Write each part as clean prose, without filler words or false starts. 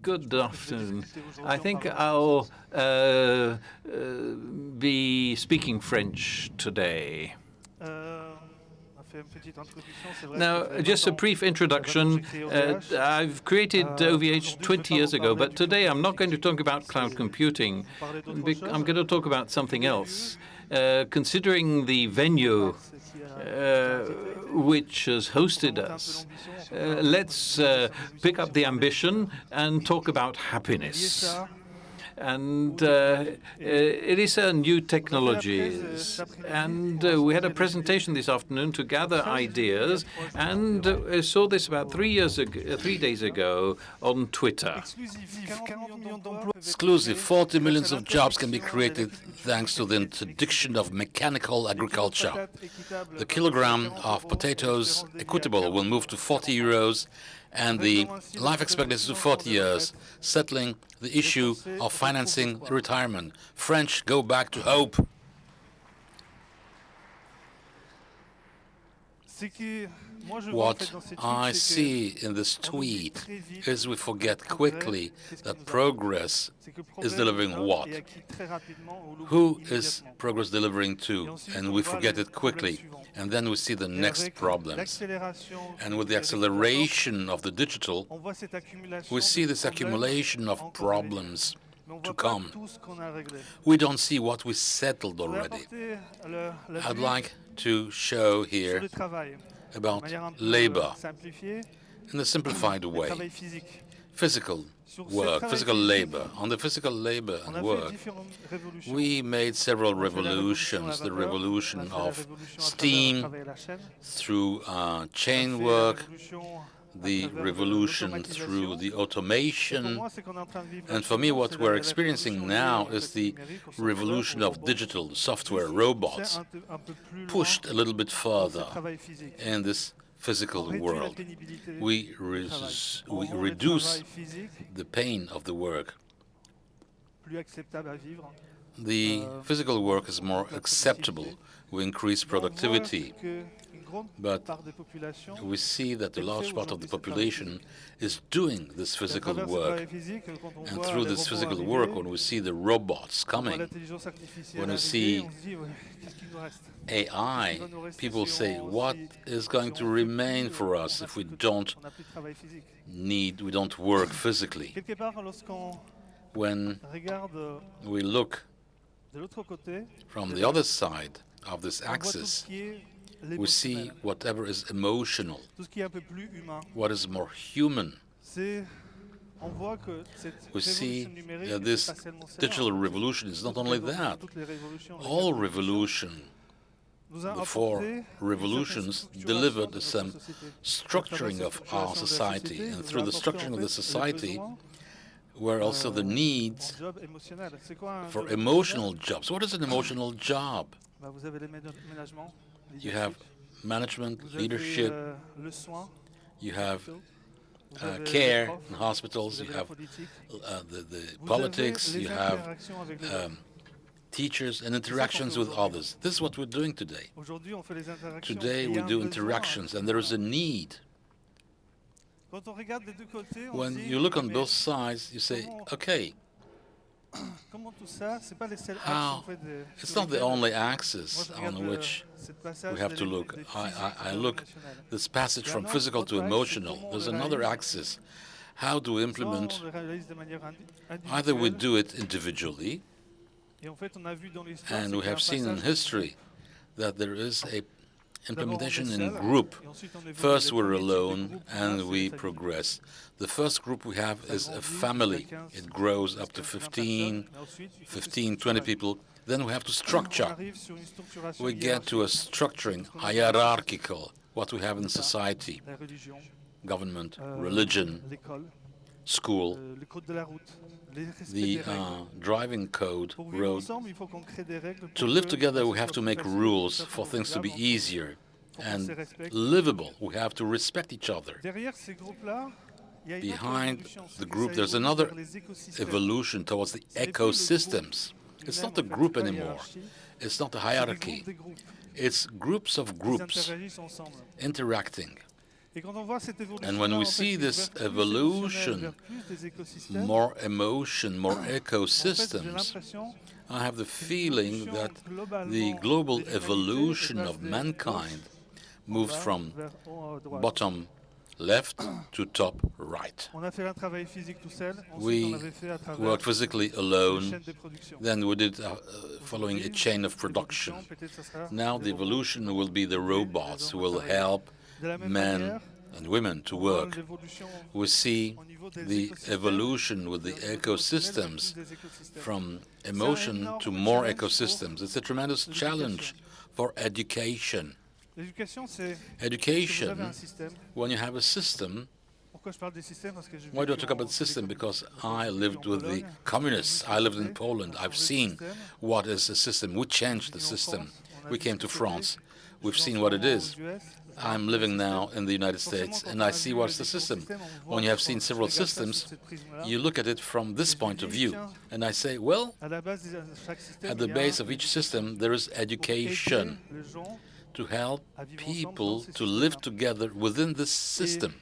Good afternoon. I think I'll be speaking French today. Now, just a brief introduction. I've created OVH 20 years ago, but today I'm not going to talk about cloud computing. I'm going to talk about something else. Considering the venue which has hosted us, let's pick up the ambition and talk about happiness. And it is new technologies. And we had a presentation this afternoon to gather ideas, and I saw this about 3 days ago on Twitter. Exclusive 40 million of jobs can be created thanks to the interdiction of mechanical agriculture. The kilogram of potatoes equitable will move to 40 euros and the life expectancy to 40 years, settling the issue of financing retirement. French, go back to hope. What I see in this tweet is we forget quickly that progress is delivering what? Who is progress delivering to? And we forget it quickly. And then we see the next problems. And with the acceleration of the digital, we see this accumulation of problems to come. We don't see what we settled already. I'd like to show here about labor in a simplified way. Physical work, physical labor. On the physical labor and work, we made several revolutions. The revolution of steam through chain work, the revolution through the automation. And for me, what we're experiencing now is the revolution of digital software, robots, pushed a little bit further in this physical world. We reduce the pain of the work. The physical work is more acceptable. We increase productivity. But we see that a large part of the population is doing this physical work. And through this physical work, when we see the robots coming, when we see AI, people say, what is going to remain for us if we don't work physically? When we look from the other side of this axis, we see whatever is emotional, what is more human. We see that this digital revolution is not only that. All revolution, the four revolutions, delivered some structuring of our society. And through the structuring of the society were also the needs for emotional jobs. What is an emotional job? You have management, leadership, you have care in hospitals, you have the politics, you have teachers and interactions with others. This is what we're doing today. Today we do interactions, and there is a need. When you look on both sides, you say, okay, how? It's not the only axis on which we have to look. I look this passage from physical to emotional. There's another axis. How do we implement? Either we do it individually, and we have seen in history that there is a implementation in group. First we're alone and we progress. The first group we have is a family. It grows up to 15, 20 people. Then we have to structure. We get to a structuring, hierarchical, what we have in society. Government, religion, school, the driving code, road. To live together, we have to make rules for things to be easier and livable. We have to respect each other. Behind the group, there's another evolution towards the ecosystems. It's not a group anymore. It's not a hierarchy. It's groups of groups interacting. And when we see this evolution, more emotion, more ecosystems, I have the feeling that the global evolution of mankind moves from bottom left to top right. We worked physically alone, then we did following a chain of production. Now the evolution will be the robots who will help men and women to work. We see the evolution with the ecosystems from emotion to more ecosystems. It's a tremendous challenge for education. Education, when you have a system, why do I talk about system? Because I lived with the communists. I lived in Poland. I've seen what is a system. We changed the system. We came to France. We've seen what it is. I'm living now in the United States, and I see what's the system. When you have seen several systems, you look at it from this point of view, and I say, well, at the base of each system, there is education to help people to live together within this system.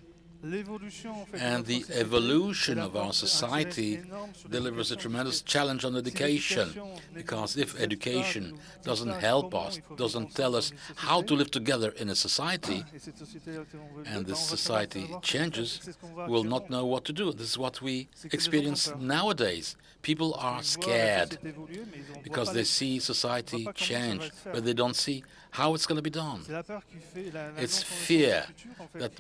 And the evolution of our society delivers a tremendous challenge on education, because if education doesn't help us, doesn't tell us how to live together in a society, and this society changes, we'll not know what to do. This is what we experience nowadays. People are scared because they see society change, but they don't see how it's going to be done. It's fear, that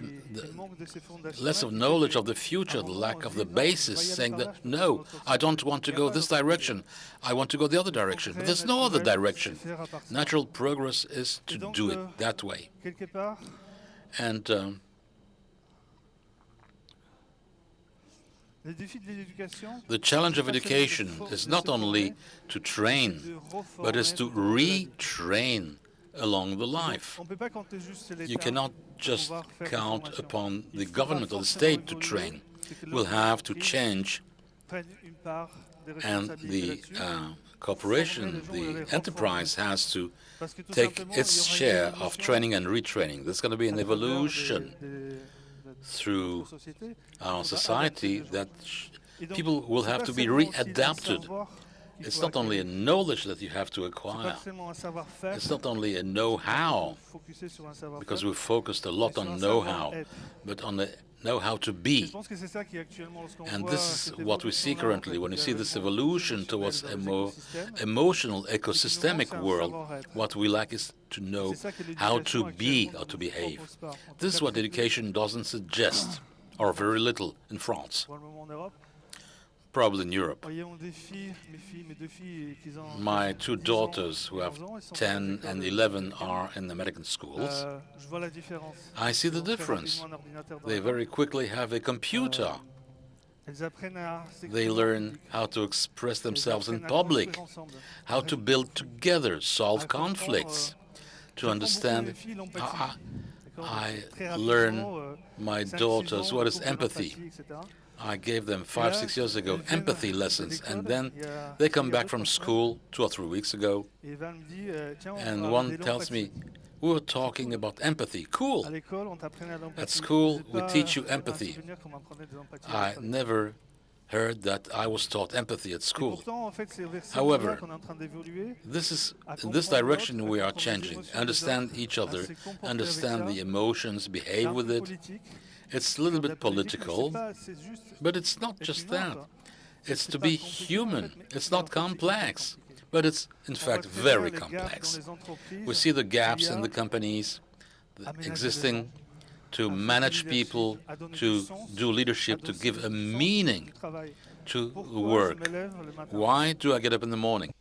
less of knowledge of the future, the lack of the basis, saying that, no, I don't want to go this direction, I want to go the other direction. But there's no other direction. Natural progress is to do it that way. And the challenge of education is not only to train, but is to retrain along the life. You cannot just count upon the government or the state to train. We'll have to change, and the corporation, the enterprise, has to take its share of training and retraining. There's going to be an evolution through our society that people will have to be readapted. It's not only a knowledge that you have to acquire. It's not only a know-how, because we've focused a lot on know-how, but on the know-how to be. And this is what we see currently. When you see this evolution towards a more emotional, ecosystemic world, what we lack is to know how to be or to behave. This is what education doesn't suggest, or very little, in France. Probably in Europe. My two daughters, who have 10 and 11, are in American schools. I see the difference. They very quickly have a computer. They learn how to express themselves in public, how to build together, solve conflicts, to understand. I learn my daughters what is empathy. I gave them 5, 6 years ago empathy lessons, and then they come back from school 2 or 3 weeks ago, and one tells me, we were talking about empathy. Cool. At school, we teach you empathy. I never heard that I was taught empathy at school. However, this is in this direction we are changing. Understand each other, understand the emotions, behave with it. It's a little bit political, but it's not just that. It's to be human. It's not complex, but it's, in fact, very complex. We see the gaps in the companies existing to manage people, to do leadership, to give a meaning to work. Why do I get up in the morning?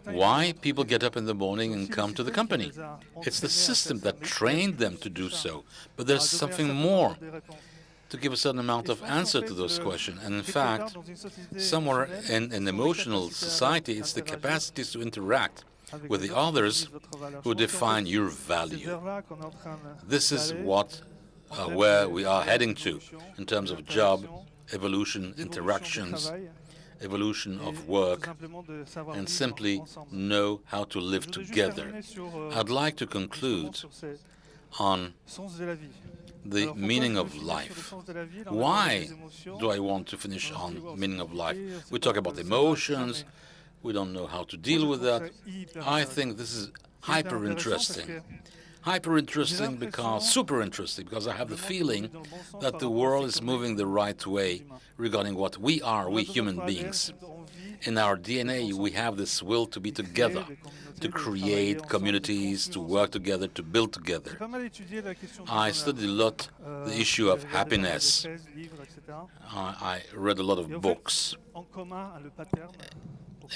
Why people get up in the morning and come to the company? It's the system that trained them to do so. But there's something more to give a certain amount of answer to those questions. And in fact, somewhere in an emotional society, it's the capacities to interact with the others who define your value. This is what, where we are heading to in terms of job, evolution, interactions, evolution of work, and simply know how to live together. I'd like to conclude on the meaning of life. Why do I want to finish on meaning of life? We talk about emotions. We don't know how to deal with that. I think this is hyper interesting. Hyper interesting because, super interesting, because I have the feeling that the world is moving the right way regarding what we are, we human beings. In our DNA, we have this will to be together, to create communities, to work together, to build together. I studied a lot the issue of happiness. I read a lot of books.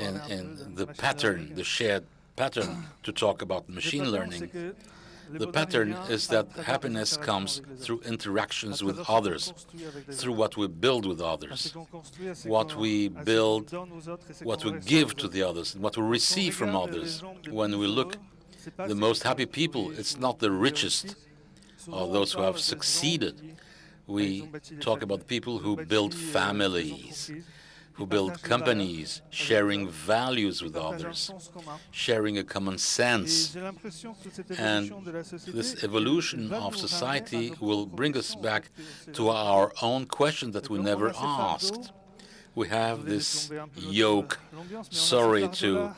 And the pattern, the shared pattern to talk about machine learning, the pattern is that happiness comes through interactions with others, through what we build with others, what we build, what we give to the others, and what we receive from others. When we look, the most happy people, it's not the richest or those who have succeeded. We talk about people who build families, who build companies, sharing values with others, sharing a common sense. And this evolution of society will bring us back to our own question that we never asked. We have this yoke, sorry to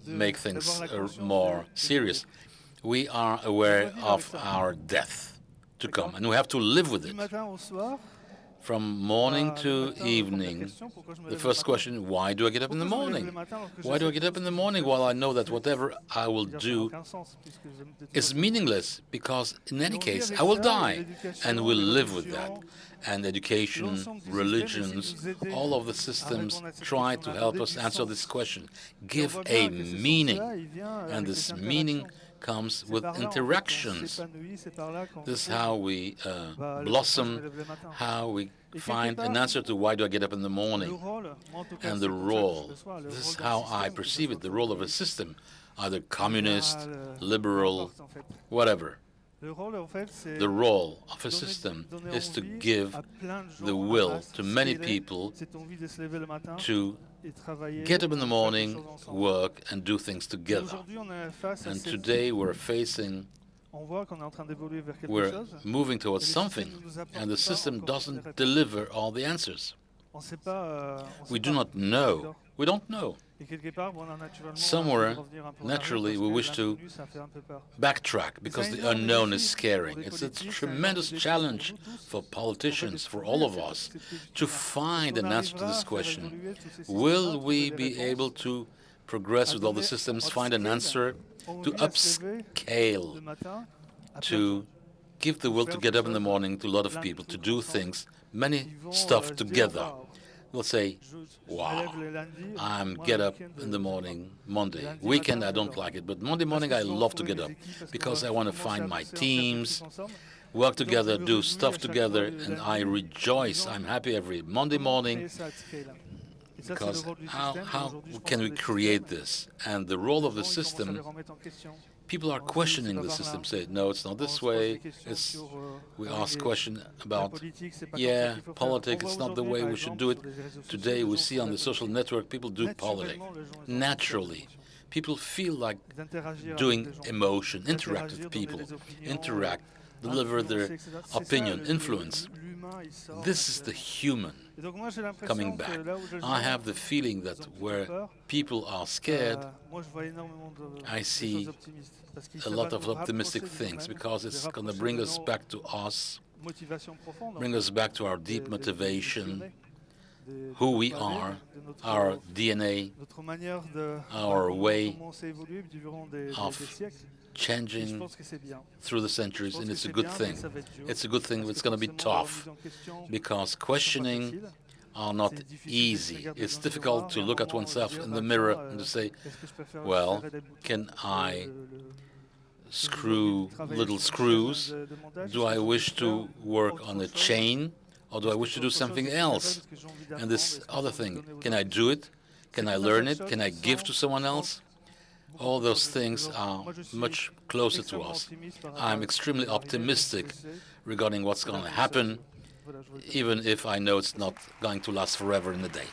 make things more serious. We are aware of our death to come, and we have to live with it. From morning to evening, the first question, why do I get up in the morning? Why do I get up in the morning while I know that whatever I will do is meaningless? Because in any case, I will die, and we'll live with that. And education, religions, all of the systems try to help us answer this question. Give a meaning, and this meaning comes with interactions. This is how we blossom, how we find an answer to why do I get up in the morning. And the role, this is how I perceive it, the role of a system, either communist, liberal, whatever. The role of a system is to give the will to many people to get up in the morning, work, and do things together. And today we're moving towards something, and the system doesn't deliver all the answers. We do not know. We don't know. Somewhere, naturally, we wish to backtrack because the unknown is scaring. It's a tremendous challenge for politicians, for all of us, to find an answer to this question. Will we be able to progress with all the systems, find an answer to upscale, to give the will to get up in the morning to a lot of people, to do things, many stuff together? We'll say, wow, I'm get up in the morning, Monday. Weekend, I don't like it, but Monday morning, I love to get up because I want to find my teams, work together, do stuff together, and I rejoice. I'm happy every Monday morning because how can we create this? And the role of the system, people are questioning the system, say, no, it's not this way. We ask questions about, yeah, politics, it's not the way we should do it. Today we see on the social network, people do politics. Naturally, people feel like doing emotion, interact with people, interact, deliver their opinion, influence. This is the human coming back. I have the feeling that where people are scared, I see a lot of optimistic things because it's going to bring us back to us, bring us back to our deep motivation, who we are, our DNA, our way of changing through the centuries, and it's a good thing. It's a good thing. It's going to be tough because questioning are not easy. It's difficult to look at oneself in the mirror and to say, well, can I screw little screws? Do I wish to work on a chain, or do I wish to do something else? And this other thing, can I do it? Can I learn it? Can I give to someone else? All those things are much closer to us. I'm extremely optimistic regarding what's going to happen, even if I know it's not going to last forever in a day.